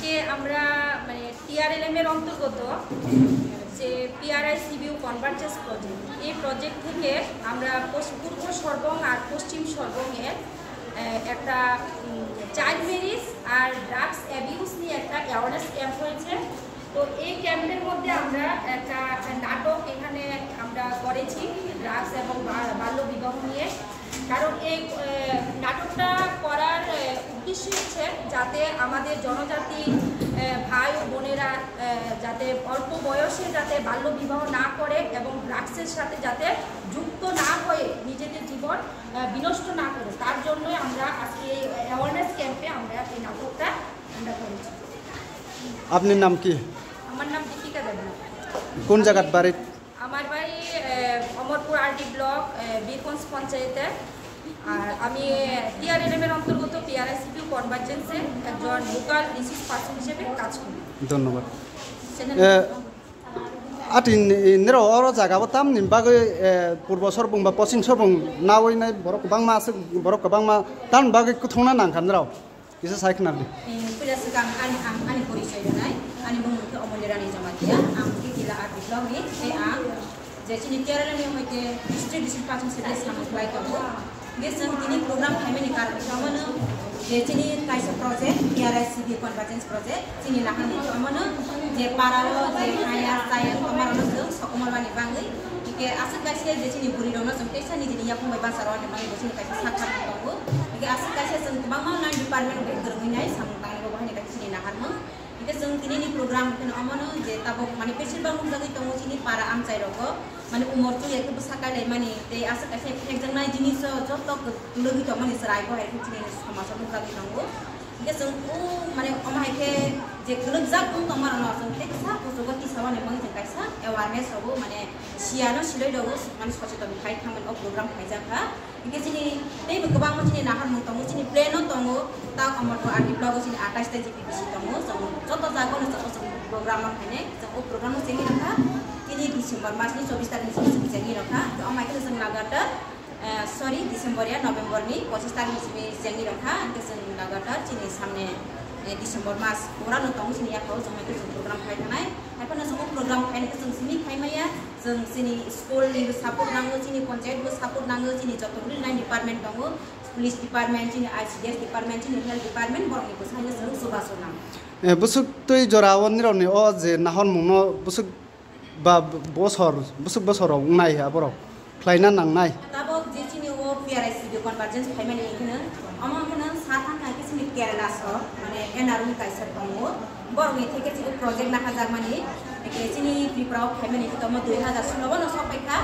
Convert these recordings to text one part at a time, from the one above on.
আজকে আমরা মানে টিআরএলএম এর অন্তর্গত যে পিআরআই সিবিইউ কনভার্জেন্স প্রজেক্ট, এই প্রজেক্ট থেকে আমরা পূর্ব সর্বং আর পশ্চিম সর্বংয়ের একটা চাইল্ড ম্যারেজ আর ড্রাগস অ্যাবিউজ নিয়ে একটা অ্যাওয়ারনেস ক্যাম্প হয়েছে। তো এই ক্যাম্পের মধ্যে আমরা একটা নাটক এখানে আমরা করেছি ড্রাগস এবং বাল্য বিবাহ নিয়ে। কারণ এই নাটকটা করার উদ্দেশ্য হচ্ছে যাতে আমাদের জনজাতি ভাই ও বোনেরা যাতে অল্প বয়সে যাতে বাল্য বিবাহ না করে এবং ড্রাগসের সাথে যাতে যুক্ত না হয়ে নিজেদের জীবন বিনষ্ট না করে, তার জন্যই আমরা আজকে এই অ্যাওয়ারনেস ক্যাম্পে আমরা এই নাটকটা আমরা করেছি। আপনার নাম কি? আমার নাম দীপিকা দেবনাথ। কোন জায়গার বাড়ি? আমার বাড়ি অমরপুর আরডি ব্লক বীরগঞ্জ পঞ্চায়েতে। আর আমি টিআরএলএম এর অন্তর্গত পিআরআই সিবিইউ কনভার্জেন্সে একজন লোকাল রিসোর্স পার্সন হিসেবে কাজ করি। ধন্যবাদ। আটিনের অর জায়গাবো তাম নিমবাগৈ পূর্ব সর্বং বা পশ্চিম সর্বং না ওইনাই বড় গোबांमा আছে বড় गोबांमा তান বাগৈ কুথংনা নাंखानराव इसे सायखनादि फैला सिगां आंनि परिचय होनाय आंनि मुंखौ अमूल्य रानी जमातिया आं किला आरडि ब्लकनि आं जे जोंनि टिआरएलएम हयते डिस्ट्रिक्ट रिसोर्स पार्सन हिसाबै सामलाय दङ। बे जों दिनै प्रग्राम खालामनायनि कारनखौनो जे जोंनि कायसा प्रजेक्ट पिआरआई सिबिइउ कनभार्जेन्स प्रजेक्ट जोंनि लाखानो जे पाराव जे हाया जायो कमारनो जों सकमलबानि बाङै के आसि कायसे जे जोंनि बुरिदोंनो जों कैसानि दिनै या फंबाय बाजाराव माने जोंनि कायसा साखा दङ। के आसि कायसे जों गोबां मावनाय डिपार्टमेन्ट बे गोरोंहैनाय सामलायनांगौ बाहायनो कायसे जोंनि नाहारमोन। के जों दिनैनि प्रग्राम अमनो जे ताबो माने बेसेबां मुंजागै दङ जोंनि पारा आमचाइरगो माने उमरचु एकबो साकायलाय माने ते आसि कायसे फेकजोंनाय जिनिस जत लोगि दं माने सरायबो हाय जोंनि समाजाव मुंजागै दङ। के जों माने अमायके जे गलक जाक तमारनो जों तेसा जगति सावाने मंग जों कायसा अवेयरनेस होबो माने सियानो सिलै दङ माने सचेतन खाय खामन अ प्रग्राम खायजाखा। के जोंनि दैबो गोबां मोनसे नाहार मुं दङ जोंनि प्लेनो दङ ता अमरपुर आरडि ब्लक जोंनि 28 ता जिपिपिसि दङ। जों जत जागोन जत जों प्रग्राम खायने जों अ प्रग्राम जोंनि रखा दिनै डिसेम्बर मासनि 24 तारिखनि जोंनि रखा अमायके जों लागातार सरी डिसेम्बर या नभेम्बरनि 25 तारिखनि जोंनि रखा जों लागातार जोंनि सामने डिसेम्बर मास पुरानो दङ जोंनि याखौ जों प्रग्राम खायनाय खायफानो जों प्रग्राम खायनायखौ जों जोंनि खायमाया जों जोंनि स्कुलनि सापर्ट नांगौ जोंनि पन्चायतबो सापर्ट नांगौ जोंनि जत लाइन डिपार्टमेन्ट दङ पुलिस डिपार्टमेन्ट जोंनि आईसीडीएस डिपार्टमेन्ट जोंनि हेल्थ डिपार्टमेन्ट बरंनिबो सायनो जों जगाजग नांगौ। बुसुक तै जरावन निरनि अ जे नाहन मुनो बुसुक बा बोसोराव नायहा बर' ख्लायना नांनाय ताबो जे जोंनि अ पिआरआई सिबिइउ कनभार्जेन्स खायमानि इखोनो अमाखोनो साथान थाखि जोंनि केराला स माने एनआरनि कायसार दङ बरंनि थेके जों प्रजेक्ट नाहाजार माने के जोंनि प्रिपराव खायमानि तो 2016 न सफायखा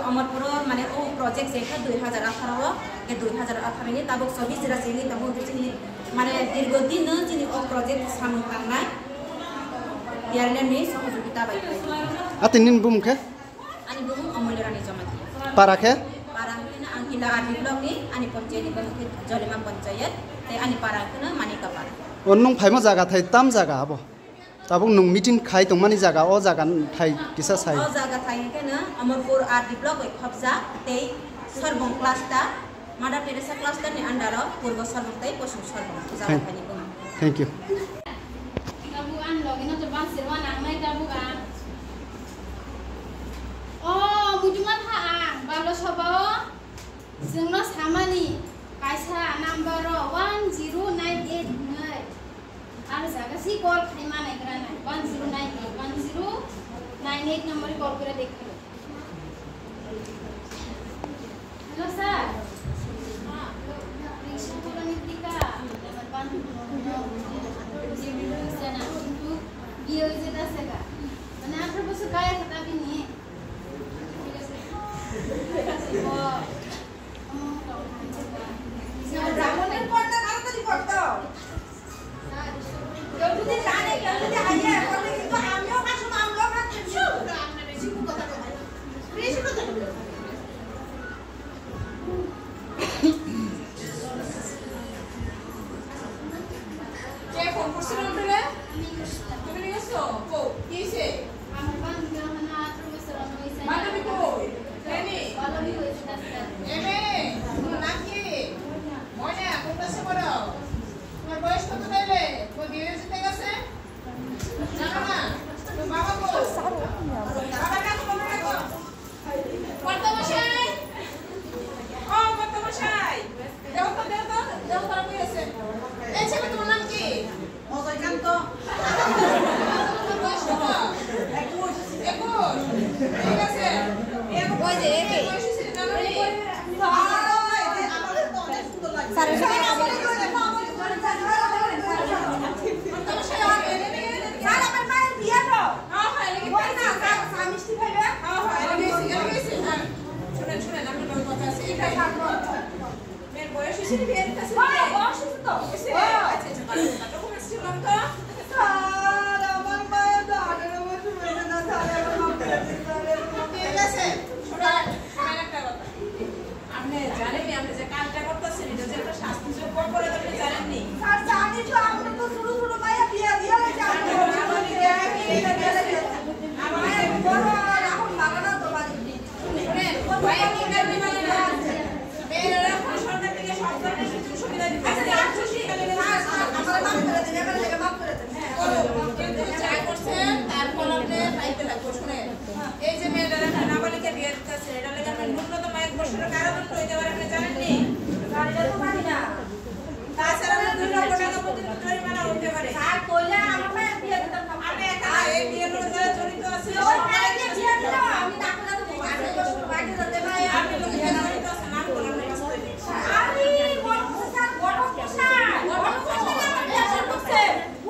अमरपुर माने ओ प्रोजेक्ट जेखा 2018 के 2018 नि ताबो 24 जिल्ला जोंनि तमो जोंनि माने दीर्घदिन जोंनि ओ प्रोजेक्ट सामखांनाय टिआरएलएम नि सहयोगिता बायबाय। आतिनिन बुमखे आनि बुम अमूल्य रानी जमाति पाराखे पाराखेना आं किला आरडि ब्लकनि आनि पन्चायतनि बमुखे जलिमा पन्चायत ते आनि पाराखेना मानिका पारा अननं फायमा जागा थाय ताम जागा आबो ताबो नों मिटिं खाय तंमानि जागा अ जागा थाय किसा साय अ जागा थायकेना अमरपुर आरडि ब्लक खबजा ते सरबं क्लास्टार मादार टेरेसा क्लास्टारनि आन्डाराव पूर्व सरबं ते पश्चिम सरबं जागा थायनि बुं। Thank you. ताबु आन लगिन तो बां सिरवा नांनाय ताबु आ अ मुजुमान हा आं बालो सबाव जोंनो सामानि कायसा नाम्बार 1098 नै आरो जागासि कल खायमा नायग्रा नाय 1098 नम्बर कल करे देखो। हेलो सर हां रिक्शा कॉलोनी टिका नंबर 5 जे बिल्डिंग सेना किंतु बियो जे दासगा माने 18 বছর কায়া কথা বিনি ও ব্রাহ্মণের পর্দা তাড়াতাড়ি করতে কেউ যদি জানে কেউ যদি আইয়া করে কিন্তু আমিও কাছে মামলা ভাবছি আমরা বেশি কথা বলি বেশি কথা বলি কে ফোন করছিল আপনারা তুমি নিয়েছো ও কিসে আমার বান্ধবী না 18 বছর হইছে মানবী কই জানি বালবি হইছে দাসটা এমে নাম কি ময়না কোন ক্লাসে পড়ো তোমার বয়স কত তাইলে কই বিয়ে হইছে গেছে এবারে লেগে মাফ করে দেন হ্যাঁ কিন্তু যা করছেন তার ফলনে পাইতে লাগবে শুনে এই যে মেয়েরা নাবালিকা বিয়ে দিতেছে এটা লেগে আপনি ন্যূনতম 1 বছরের কারাদণ্ড হইতে পারে আপনি জানেন নি গাড়িটা তো মানি না তাছাড়া 2 লক্ষ টাকা পর্যন্ত জরিমানা হইতে পারে আর কইলে আমার মেয়ে বিয়ে দিতাম না আমি একা এই বিয়ের মধ্যে যারা জড়িত আছে ওই মেয়েকে বিয়ে দিলাম আমি ডাক্তার তো 8 বছর বাকি যেতে ভাই আপনি লোক যারা জড়িত আছে নাম বলেন না বাস্তবে আমি বড় প্রসাদ বড় প্রসাদ আমার বিয়ে করতে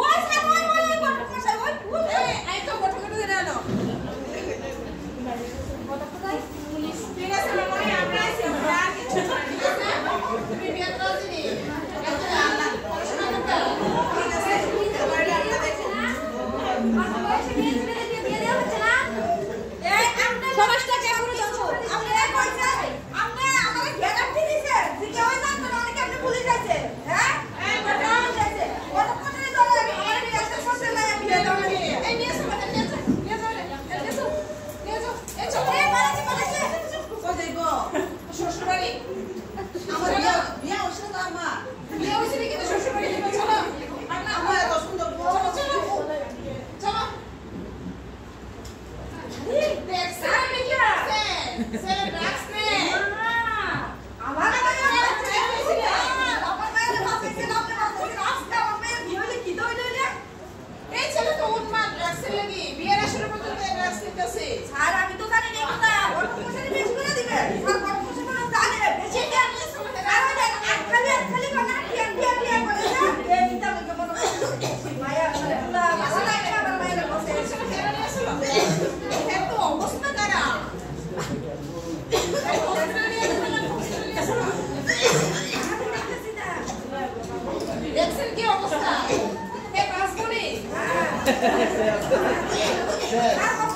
ওই স্যার ওই বড় প্রসাদ ওই এই তো গঠন করে দেন ঠিক আছে মামনি আমরা আছি আমরা আর কিছু না ঠিক আছে তুমি বিয়ে করে দিনি আচ্ছা আল্লাহ পড়াশোনা করতে ঠিক আছে এবারে আমরা দেখি আমার বয়সে বিয়ে দিয়ে দেওয়া হচ্ছে না এই আমনে সমাজটা কে করে দাও আমনে কইছে আমনে আমারে গ্যারান্টি দিছে যে কেউ জানতো না অনেকে আপনি পুলিশ আছে হ্যাঁ এই কথা আছে কত কথা ধরে আমার বিয়ে একটা করতে না বিয়ে দাও এই নিয়ে এসো বাটা নিয়ে যাও নিয়ে যাও নিয়ে যাও এই চলো এই মারাজি মারাজি কো যাইব শ্বশুর বাড়ি আমার বিয়ে হইছে না মা বিয়ে হইছে নাকি তো শ্বশুর বাড়ি যাবে চলো আমার এত সুন্দর চলো চলো চলো দেখছেন নাকি স্যার রাখছে আমার মায়ের কাছে আমার মায়ের কাছে ছিল আপনি বলছেন আজকে আমার মায়ের বিয়ে হলে কি দই লইলে এই ছেলে তো উন্মাদ রাখছে লাগি বিয়ের আসরে পর্যন্ত রাখছে কাছে স্যার আমি তো জানি না কথা ওর পয়সা বেশি করে দিবে স্যার বড় পয়সা করে জানে বেশি দেন আর ওই খালি কথা বিয়ে করে না এই নিতে হবে মনে মায়া পুরা মাসা লাগে আমার মায়ের কাছে এত অবস্থা কারা দেখছেন কি অবস্থা এ পাস করি আর